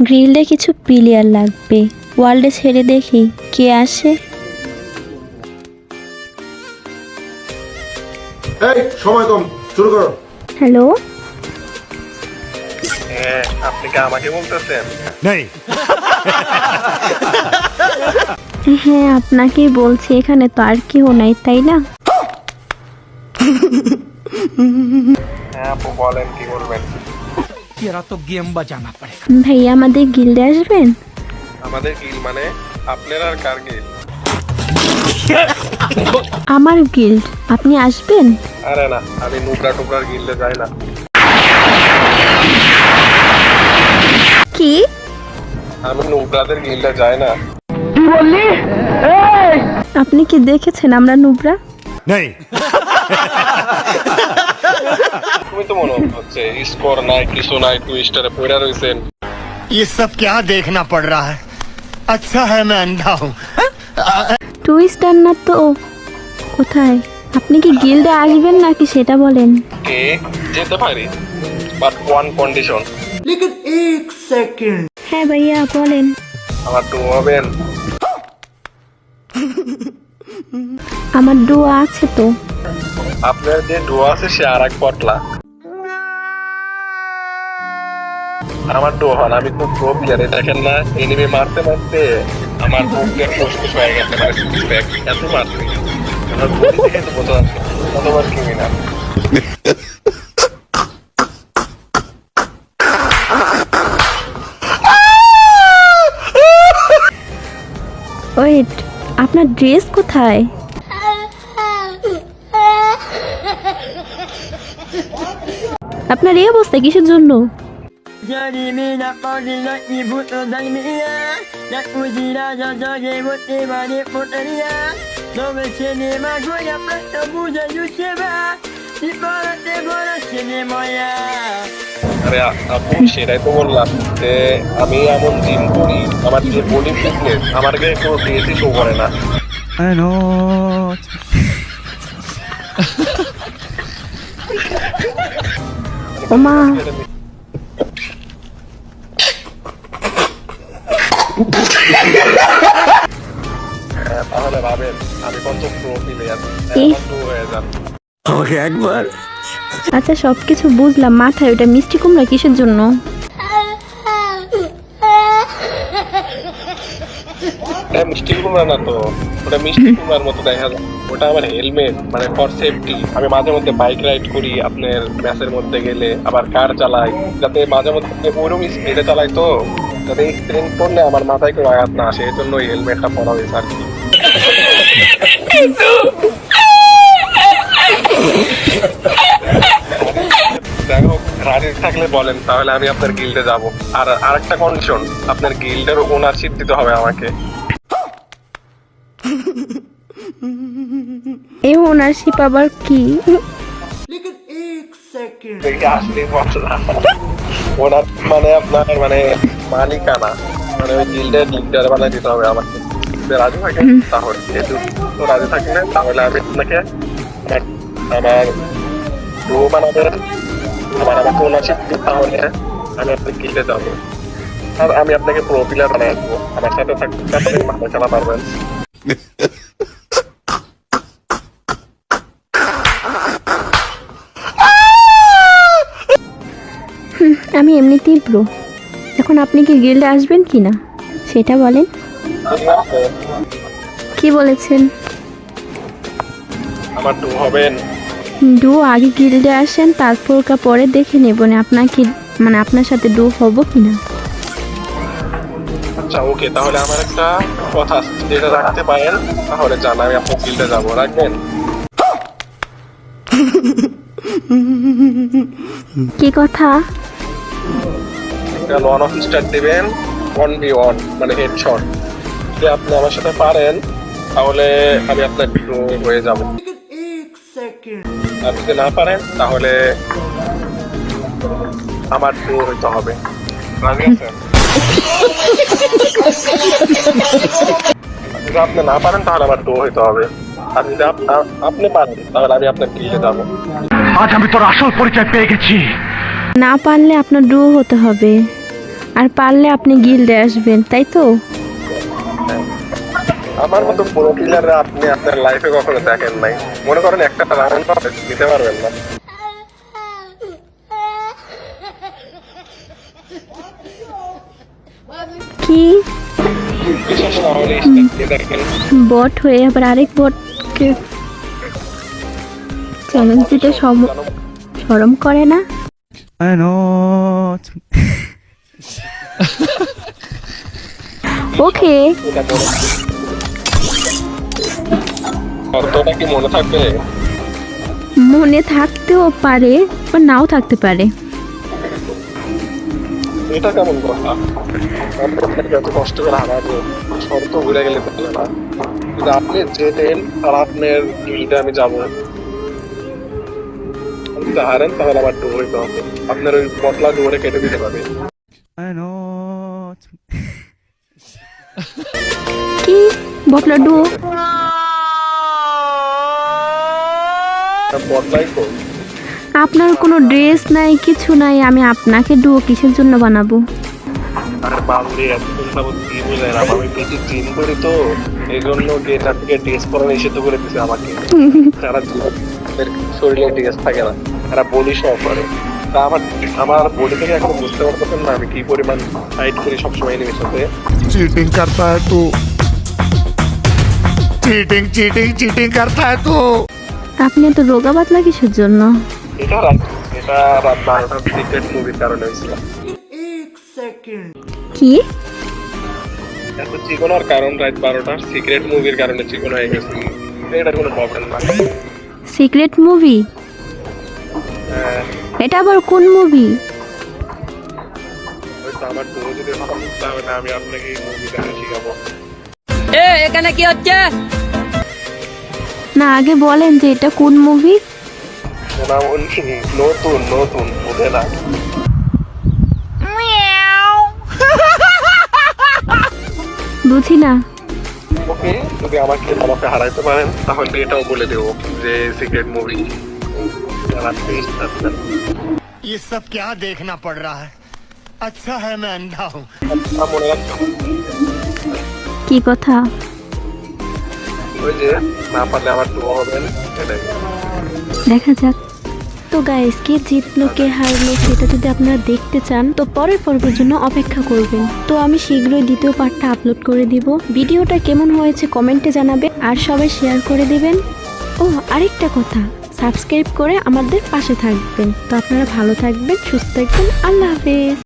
গ্রিলডে কিছু প্লেয়ার লাগবে, ওয়ার্ল্ডে ছেড়ে দেখি কে আসে। এই সময় কম, শুরু করো। হ্যালো, হ্যাঁ, আপনি কি আমাকে বলতেছেন? হ্যাঁ আপনাকেই বলছি, এখানে তো আর কেউ নাই তাই না? হ্যাঁ আপু বলেন, কি বলবেন? तेरा तो गेम बजाना पड़ेगा। ভাইয়া আমাদের গিল্ডে আসবেন? আমাদের গিল মানে আপনার আর কার গিল? আমার গিল্ড, আপনি আসবেন? আরে না, আমি নুবরা টুবরার গিল্ডে যাই না। কি? আমি নুবরাদের গিল্ডে যাই না। আপনি কি দেখেছেন আমরা নুবরা? তুমি তো মনে হচ্ছে স্কোর নাই, কিছু নাই, টুইস্টারে পড়া রইছেন। ये सब क्या देखना पड़ रहा है? अच्छा है मैं अंधा हूँ। টুইস্টার না তো, কোথায়? আপনি কি গিল্ডে আসবেন নাকি সেটা বলেন। কে যেতে পারি, বাট ওয়ান কন্ডিশন। হ্যাঁ ভাইয়া বলেন। আমার টু হবেন। আমার ডুয়া আছে তো। আপনার যে ডুয়া আছে সে আর এক পটলা। আমার ডুয়া হন, আমি খুব প্রো প্লেয়ার, দেখেন না এনিমি মারতে মারতে আমার বুকের ফুসফুস হয়ে গেছে, মানে ব্যাক এত মারতে আমার বডি থেকে তো বোঝা যাচ্ছে কতবার ক্রিমিনাল। ওয়েট, আপনার ড্রেস কোথায়? আপনার এই অবস্থা কিসের জন্য? আরে আপু সেটাই তো বললাম যে আমি এমন জিম করি, আমার যে বডি ফিটনেস আমার গায়ে কোনো ড্রেসই শো করে না। ওমা, হ্যাঁ, তাহলে ভাবেন আমি কত প্রো প্লেয়ার, হয়ে যান। আচ্ছা সবকিছু বুঝলাম, মাথায় ওটা মিষ্টি কুমড়া কিসের জন্য? ওটা মিষ্টি কুমড়া না তো, ওটা মিষ্টি কুমড়ার মতো দেখা যায়। ওটা আমার হেলমেট, মানে ফর সেফটি। আমি মাঝে মধ্যে বাইক রাইড করি আপনার ম্যাচের মধ্যে গেলে, আবার কার চালাই, যাতে মাঝে মধ্যে ওরকম স্পিডে চালাই তো যাতে এক্সিডেন্ট করলে আমার মাথায় কেউ আঘাত না আসে, এই জন্য এই হেলমেটটা পরা হয়েছে আর কি। যাই হোক, রাজি থাকলে বলেন, তাহলে আমি আপনার গিল্ডে যাব। আর আরেকটা কন্ডিশন, আপনার গিল্ডের ওনারশিপ দিতে হবে আমাকে। এই ওনারশিপ আবার কি? ওনার মানে আপনার মানে মালিকানা, মানে ওই গিল্ডের লিডার বানাই দিতে হবে আমাকে। রাজি থাকেন তাহলে, যেহেতু রাজি থাকলে তাহলে আমি আপনাকে আমার ডো বানাবেন, আমাকে ওনারশিপ দিন, তাহলে আমি আপনার গিল্ডে যাবো। আর আমি আপনাকে প্রো প্লেয়ার বানাই দেবো, আমার সাথে থাকতে আপনি ভালো খেলা পারবেন। আমি এমনিতেই প্রো, এখন আপনি কি গিল্ডে আসবেন কি না সেটা বলেন। কি বলেছেন? আমার ডো হবেন। ডু আগে গিল্ডে আসেন, তারপর পরে দেখে নেব না আপনাকে, মানে আপনার সাথে ডু হব কিনা। আচ্ছা ওকে, তাহলে আমার একটা কথা আছে, যেটা রাখতে পারেন তাহলে জান, আমি আপনার গিল্ডে যাবো, রাখবেন? কি কথা? ওয়ান অফ স্টার দিবেন, 1v1 মানে হেডশট। যদি আপনি আমার সাথে পারেন তাহলে আমি আপনার ডো হয়ে যাব, আর যদি না পারেন তাহলে আমার ডো হইতে হবে। রাজি আছেন? যদি আপনি না পারেন তাহলে আমার ডো হইতে হবে, আর যদি আপনি পারেন তাহলে আমি আপনার গিল্ডে যাবো। আজ আমি তোর আসল পরিচয় পেয়ে গেছি। না পারলে আপনার ডু হতে হবে। আর পারলে আপনি গিল্ডে আসবেন, তাই তো? আমার মতো পুরো কিলার আপনি আপনার লাইফে কখনো দেখেন নাই। মনে করেন একটা রাউন্ড দিতে পারবেন না। কি বিশেষ তাহলে স্টেপে দেখেন। বট হয়ে আবার আরেক বটকে চ্যালেঞ্জ দিতে শরম করে না? ওকে, এটা মনে অর্থটা কি মনে থাকবে? মনে থাকতেও পারে বা নাও থাকতে পারে। এটা কেমন কথা? আপনি আপনাকে এত কষ্ট করে হারাবো, শর্ত ঘুরে গেলে তাহলে না। কিন্তু আপনি যেতেন আর আপনার গিল্ডে আমি যাবো, আপনি যদি হারেন তাহলে আমার ডোর হইতে হবে। আপনার ওই পতলা ডোরে কেটে দিতে পারবে। কি বটলা ডুও? পতলাই তো আপনার কোনো ড্রেস নাই, কিছু নাই, আমি আপনাকে ডুও কিসের জন্য বানাবো? আর বাবরে এতদিন যাবত কি বুঝলেন, আমি বেশি জিম করি তো এই জন্য গেটার থেকে ড্রেস পরা নিষিদ্ধ করে দিছে আমাকে। যারা জিমের শরীরে ড্রেস থাকে না, তারা বডি শো করে। তা আমার বডি থেকে এখন বুঝতে পারতেছেন না আমি কি পরিমাণ ফাইট করি সবসময় এনিমির সাথে। चीटिंग करता है तू चीटिंग चीटिंग चीटिंग करता है तू আপনি এত রোগা পাতলা কিসের জন্য? এটা রাত 12টার সিক্রেট মুভির কারণে হয়েছিল। কি এত চিকনার কারণ রাত 12টার সিক্রেট মুভির কারণে চিকন হয়ে গেছে। এটা কোনো প্রবলেম না। Secret movie? এটা আবার কোন মুভি? ওই তো আমার ডোর যদি ভালো তাহলে আমি আপনাকে এই মুভি দেখা শিখাবো। এখানে কি হচ্ছে? না, আগে বলেন যে এটা কোন মুভি? না নতুন নতুন বোঝে না। বুঝি না। ওকে যদি আমাকে হারাইতে পারেন তাহলে এটাও বলে দেবো যে সিক্রেট মুভি। ये सब क्या देखना पड़ रहा है अच्छा है मैं अंधा हूँ মনে রাখছো কি কথা? ওই যে না পারলে আমার দোয়া হবেন এটাই। দেখা যাক। তো গাইস, কে জিতলো কে হারলো সেটা যদি আপনারা দেখতে চান তো পরের পর্বের জন্য অপেক্ষা করবেন। তো আমি শীঘ্রই দ্বিতীয় পার্টটা আপলোড করে দিব। ভিডিওটা কেমন হয়েছে কমেন্টে জানাবে আর সবাই শেয়ার করে দিবেন। ও আরেকটা কথা, সাবস্ক্রাইব করে আমাদের পাশে থাকবেন। তো আপনারা ভালো থাকবেন, সুস্থ থাকবেন। আল্লাহ হাফেজ।